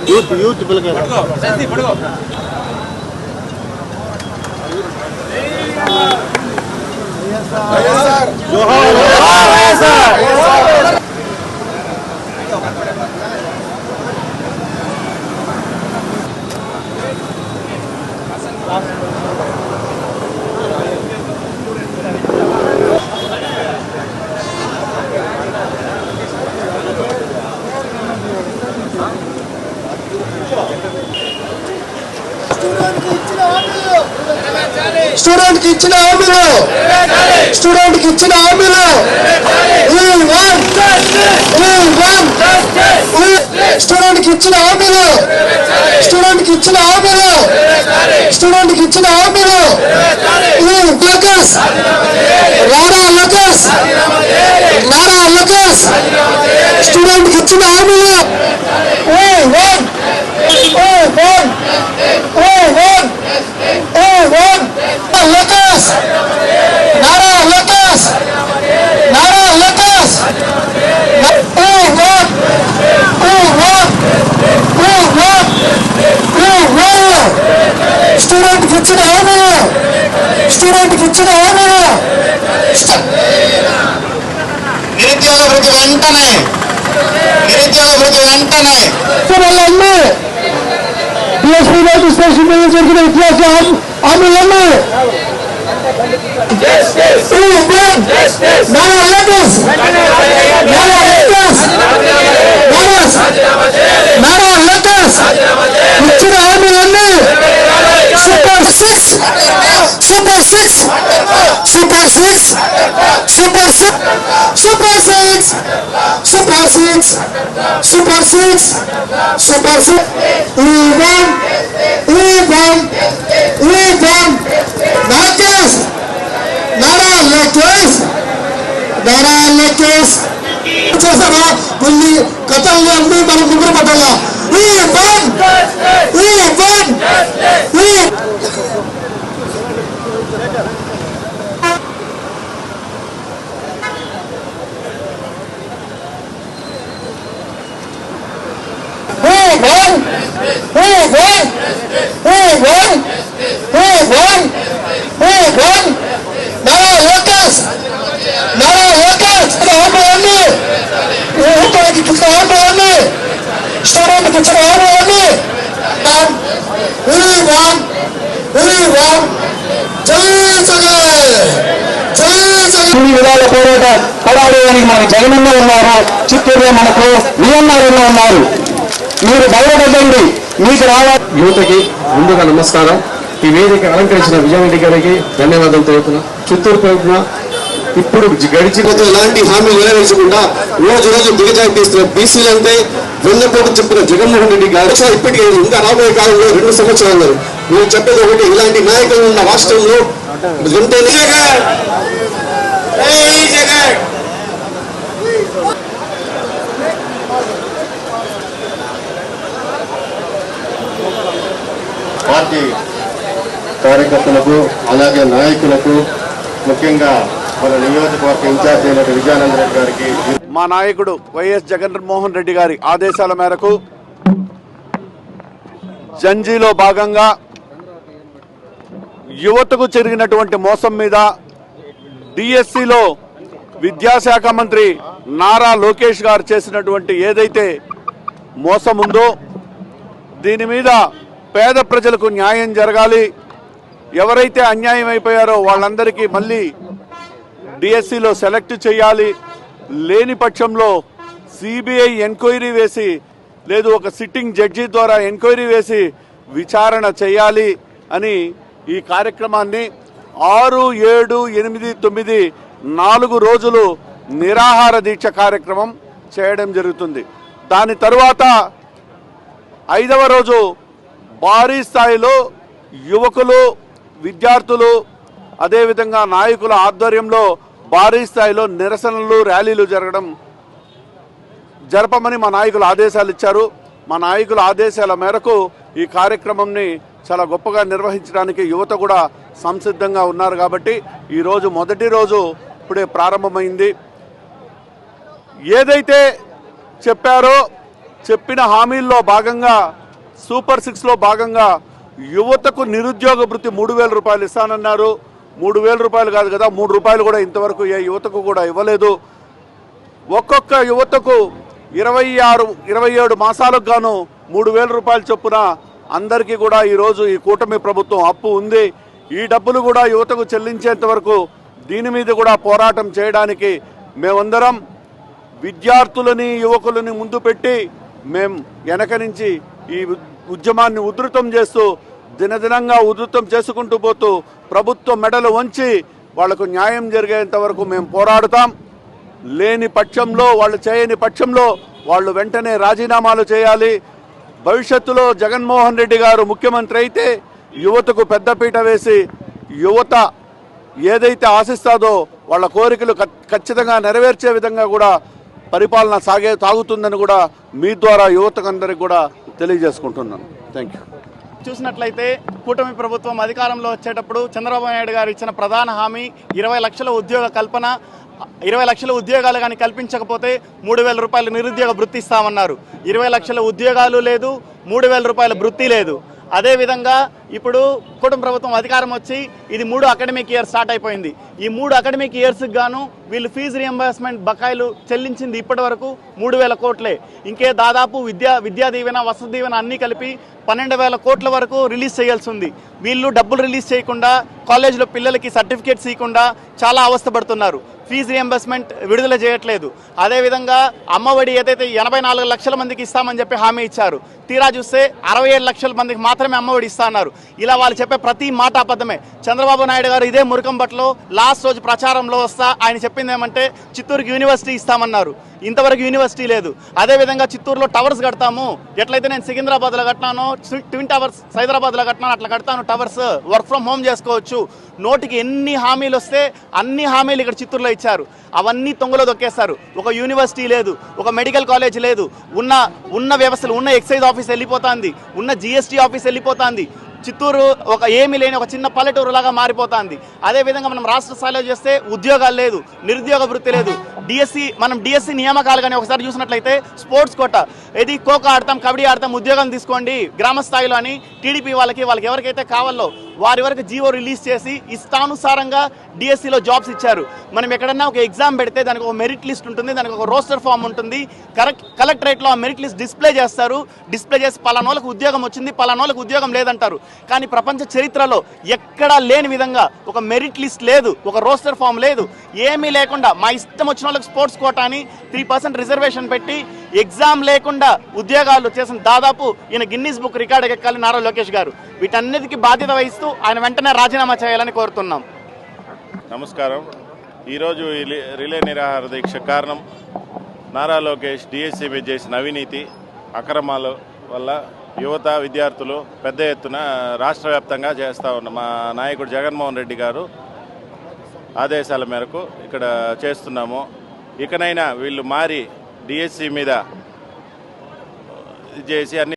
Youth పిల్లలు student కి ఇచ్చిన హామీలు స్టూడెంట్ కి ఇచ్చిన హామీలు స్టూడెంట్ కి ఇచ్చిన హామీలు స్టూడెంట్ కి ఇచ్చిన హామీలు స్టూడెంట్ కి ఇచ్చిన హామీలు లోకేష్ నారా లోకేష్ నారా లోకేష్ స్టూడెంట్ కి ఇచ్చిన హామీలు లోకేష్ నారా లోకేష్ నారా లోకేష్ స్టూడెంట్ కి ఇచ్చిన హామీలు స్టూడెంట్ కి ఇచ్చిన హామీలు నిరుద్యోగ వృత్తి వెంటనే DSP నోటిఫికేషన్ మీద జరిగిన ఇతిహాస హామీలన్నీ ఇచ్చిన హామీలన్నీ super six super six super six super six super six super six super six super six Lokesh Nara Lokesh Nara Lokesh చేశారా కొన్ని కథల్ని అన్ని మనం ముందు పట్టాలా విధాల పోరాట పడాలని మనకి జగనన్న ఉన్నారు, చిత్తూరులో మనకు విఎన్ఆర్ఎన్న ఉన్నారు. మీరు బయటపడండి, మీకు రావాలి. యువతకి ముందుగా నమస్కారం. ఈ వేదిక అలంకరించిన విజయరెడ్డి గారికి ధన్యవాదాలు తెలుపుతున్నా. చిత్తూరు ప్రభుత్వం ఇప్పుడు గడిచిన ఎలాంటి హామీలు నెరవేర్చకుండా రోజు రోజు దిగజాయిస్తున్న బీసీలు అంటే వెన్నపోటు చెప్పిన జగన్మోహన్ రెడ్డి గారు ఇప్పటికీ ఇంకా రాబోయే కాలంలో 2 సంవత్సరాలు మీరు చెప్పేది ఒకటి, ఇలాంటి నాయకులు ఉన్న రాష్ట్రంలో పార్టీ కార్యకర్తలకు అలాగే నాయకులకు ముఖ్యంగా మన నియోజకవర్గ ఇన్ఛార్జ్ అయిన విజయానంద రెడ్డి గారికి, మా నాయకుడు వైఎస్ జగన్మోహన్ రెడ్డి గారి ఆదేశాల మేరకు జంజీలో భాగంగా యువతకు జరిగినటువంటి మోసం మీద డిఎస్సిలో విద్యాశాఖ మంత్రి నారా లోకేష్ గారు చేసినటువంటి ఏదైతే మోసం ఉందో దీని మీద పేద ప్రజలకు న్యాయం జరగాలి. ఎవరైతే అన్యాయం అయిపోయారో వాళ్ళందరికీ మళ్ళీ డిఎస్సిలో సెలెక్ట్ చేయాలి. లేని పక్షంలో సిబిఐ ఎంక్వైరీ వేసి లేదు ఒక సిట్టింగ్ జడ్జి ద్వారా ఎంక్వైరీ వేసి విచారణ చేయాలి అని ఈ కార్యక్రమాన్ని 6, 7, 8, 9 4 రోజులు నిరాహార దీక్ష కార్యక్రమం చేయడం జరుగుతుంది. దాని తరువాత 5వ రోజు భారీ స్థాయిలో యువకులు, విద్యార్థులు, అదేవిధంగా నాయకుల ఆధ్వర్యంలో భారీ స్థాయిలో నిరసనలు ర్యాలీలు జరపమని మా నాయకులు ఆదేశాలు ఇచ్చారు. మా నాయకుల ఆదేశాల మేరకు ఈ కార్యక్రమంని చాలా గొప్పగా నిర్వహించడానికి యువత కూడా సంసిద్ధంగా ఉన్నారు. కాబట్టి ఈరోజు మొదటి రోజు ఇప్పుడే ప్రారంభమైంది. ఏదైతే చెప్పారో చెప్పిన హామీల్లో భాగంగా సూపర్ 6లో భాగంగా యువతకు నిరుద్యోగ భృతి 3,000 రూపాయలు ఇస్తానన్నారు. 3,000 రూపాయలు కాదు కదా, 3 రూపాయలు కూడా ఇంతవరకు ఏ యువతకు కూడా ఇవ్వలేదు. ఒక్కొక్క యువతకు 27 మాసాలకు గాను 3,000 రూపాయల చొప్పున అందరికీ కూడా ఈరోజు ఈ కూటమి ప్రభుత్వం అప్పు ఉంది. ఈ డబ్బులు కూడా యువతకు చెల్లించేంత వరకు దీని మీద కూడా పోరాటం చేయడానికి మేమందరం విద్యార్థులని యువకులని ముందు పెట్టి మేం వెనక నుంచి ఈ ఉద్యమాన్ని ఉధృతం చేస్తూ దినదినంగా ఉధృతం చేసుకుంటూ పోతూ ప్రభుత్వం మెడలు వంచి వాళ్లకు న్యాయం జరిగేంత వరకు మేము పోరాడుతాం. లేని పక్షంలో వాళ్ళు చేయని పక్షంలో వాళ్ళు వెంటనే రాజీనామాలు చేయాలి. భవిష్యత్తులో జగన్మోహన్ రెడ్డి గారు ముఖ్యమంత్రి అయితే యువతకు పెద్దపీట వేసి యువత ఏదైతే ఆశిస్తాదో వాళ్ళ కోరికలు ఖచ్చితంగా నెరవేర్చే విధంగా కూడా పరిపాలన సాగుతుందని కూడా మీ ద్వారా యువతకందరికి కూడా తెలియజేసుకుంటున్నాను. Thank you. చూసినట్లయితే కూటమి ప్రభుత్వం అధికారంలో వచ్చేటప్పుడు చంద్రబాబు నాయుడు గారు ఇచ్చిన ప్రధాన హామీ 20 లక్షల ఉద్యోగ కల్పన. 20 లక్షల ఉద్యోగాలు కానీ కల్పించకపోతే 3,000 రూపాయలు నిరుద్యోగ భృతి ఇస్తామన్నారు. 20 లక్షల ఉద్యోగాలు లేదు, 3,000 రూపాయల భృతి లేదు. అదేవిధంగా ఇప్పుడు కూటమి ప్రభుత్వం అధికారం వచ్చి ఇది 3 అకాడమిక్ ఇయర్ స్టార్ట్ అయిపోయింది. ఈ 3 అకాడమిక్ ఇయర్స్కి గాను వీళ్ళు ఫీజు రియంబర్స్మెంట్ బకాయిలు చెల్లించింది ఇప్పటి వరకు 3,000 కోట్లే. ఇంకే దాదాపు విద్యా దీవెన, వసతి దీవెన అన్నీ కలిపి 12,000 కోట్ల వరకు రిలీజ్ చేయాల్సి ఉంది. వీళ్ళు డబ్బులు రిలీజ్ చేయకుండా కాలేజీలో పిల్లలకి సర్టిఫికేట్స్ ఇవ్వకుండా చాలా అవస్థపడుతున్నారు. ఫీజు రియంబర్స్మెంట్ విడుదల చేయట్లేదు. అదేవిధంగా అమ్మఒడి ఏదైతే 84 లక్షల మందికి ఇస్తామని చెప్పి హామీ ఇచ్చారు, తీరా చూస్తే 67 లక్షల మందికి మాత్రమే అమ్మఒడి ఇస్తా అన్నారు. ఇలా వాళ్ళు చెప్పే ప్రతి మాట అబద్ధమే. చంద్రబాబు నాయుడు గారు ఇదే మురకంబట్లో లాస్ట్ రోజు ప్రచారంలో వస్తా ఆయన చెప్పింది ఏమంటే చిత్తూరుకి యూనివర్సిటీ ఇస్తామన్నారు. ఇంతవరకు యూనివర్సిటీ లేదు. అదేవిధంగా చిత్తూరులో టవర్స్ కడతాము, ఎట్లయితే నేను సికింద్రాబాద్లో కట్టినానో ట్విన్ టవర్స్ హైదరాబాద్లో కట్టినాను అట్లా కడతాను టవర్స్, వర్క్ ఫ్రమ్ హోమ్ చేసుకోవచ్చు. నోటికి ఎన్ని హామీలు వస్తే అన్ని హామీలు ఇక్కడ చిత్తూరులో ఇచ్చారు. అవన్నీ తొంగలో దొక్కేస్తారు. ఒక యూనివర్సిటీ లేదు, ఒక మెడికల్ కాలేజ్ లేదు, ఉన్న వ్యవస్థలు, ఉన్న ఎక్సైజ్ ఆఫీస్ వెళ్ళిపోతుంది, ఉన్న జిఎస్టీ ఆఫీస్ వెళ్ళిపోతుంది. చిత్తూరు ఒక ఏమీ లేని ఒక చిన్న పల్లెటూరు లాగా మారిపోతుంది. అదేవిధంగా మనం రాష్ట్ర స్థాయిలో చేస్తే ఉద్యోగాలు లేదు, నిరుద్యోగ వృత్తి లేదు. డిఎస్సి నియామకాలు కానీ ఒకసారి చూసినట్లయితే స్పోర్ట్స్ కోట ఇది ఖోఖో ఆడతాం, కబడ్డీ ఆడతాం, ఉద్యోగం తీసుకోండి గ్రామ స్థాయిలో అని టీడీపీ వాళ్ళకి ఎవరికైతే కావాలో వారి వరకు జీవో రిలీజ్ చేసి ఇష్టానుసారంగా డిఎస్సిలో జాబ్స్ ఇచ్చారు. మనం ఎక్కడన్నా ఒక ఎగ్జామ్ పెడితే దానికి ఒక మెరిట్ లిస్ట్ ఉంటుంది, దానికి ఒక రోస్టర్ ఫామ్ ఉంటుంది. కలెక్టరేట్లో ఆ మెరిట్ లిస్ట్ డిస్ప్లే చేస్తారు. డిస్ప్లే చేసి పలానోళ్ళకి ఉద్యోగం వచ్చింది, పలానోళ్ళకి ఉద్యోగం లేదంటారు. కానీ ప్రపంచ చరిత్రలో ఎక్కడా లేని విధంగా ఒక మెరిట్ లిస్ట్ లేదు, ఒక రోస్టర్ ఫామ్ లేదు, ఏమీ లేకుండా మా ఇష్టం వచ్చిన వాళ్ళకి స్పోర్ట్స్ కోటా అని 3% రిజర్వేషన్ పెట్టి ఎగ్జామ్ లేకుండా ఉద్యోగాలు చేసిన దాదాపు ఈయన గిన్నీస్ బుక్ రికార్డు ఎక్కాలి నారా లోకేష్ గారు. వీటన్నిటికీ బాధ్యత వహిస్తూ ఆయన వెంటనే రాజీనామా చేయాలని కోరుతున్నాం. నమస్కారం. ఈరోజు రిలే నిరాహార దీక్ష కారణం నారా లోకేష్ డిఎస్సి మీద చేసిన అవినీతి అక్రమాల వల్ల యువత విద్యార్థులు పెద్ద ఎత్తున రాష్ట్ర వ్యాప్తంగా చేస్తూ ఉన్న మా నాయకుడు జగన్మోహన్ రెడ్డి గారు ఆదేశాల మేరకు ఇక్కడ చేస్తున్నాము. ఇకనైనా వీళ్ళు మారి డిఎస్సి మీద చేసి అన్ని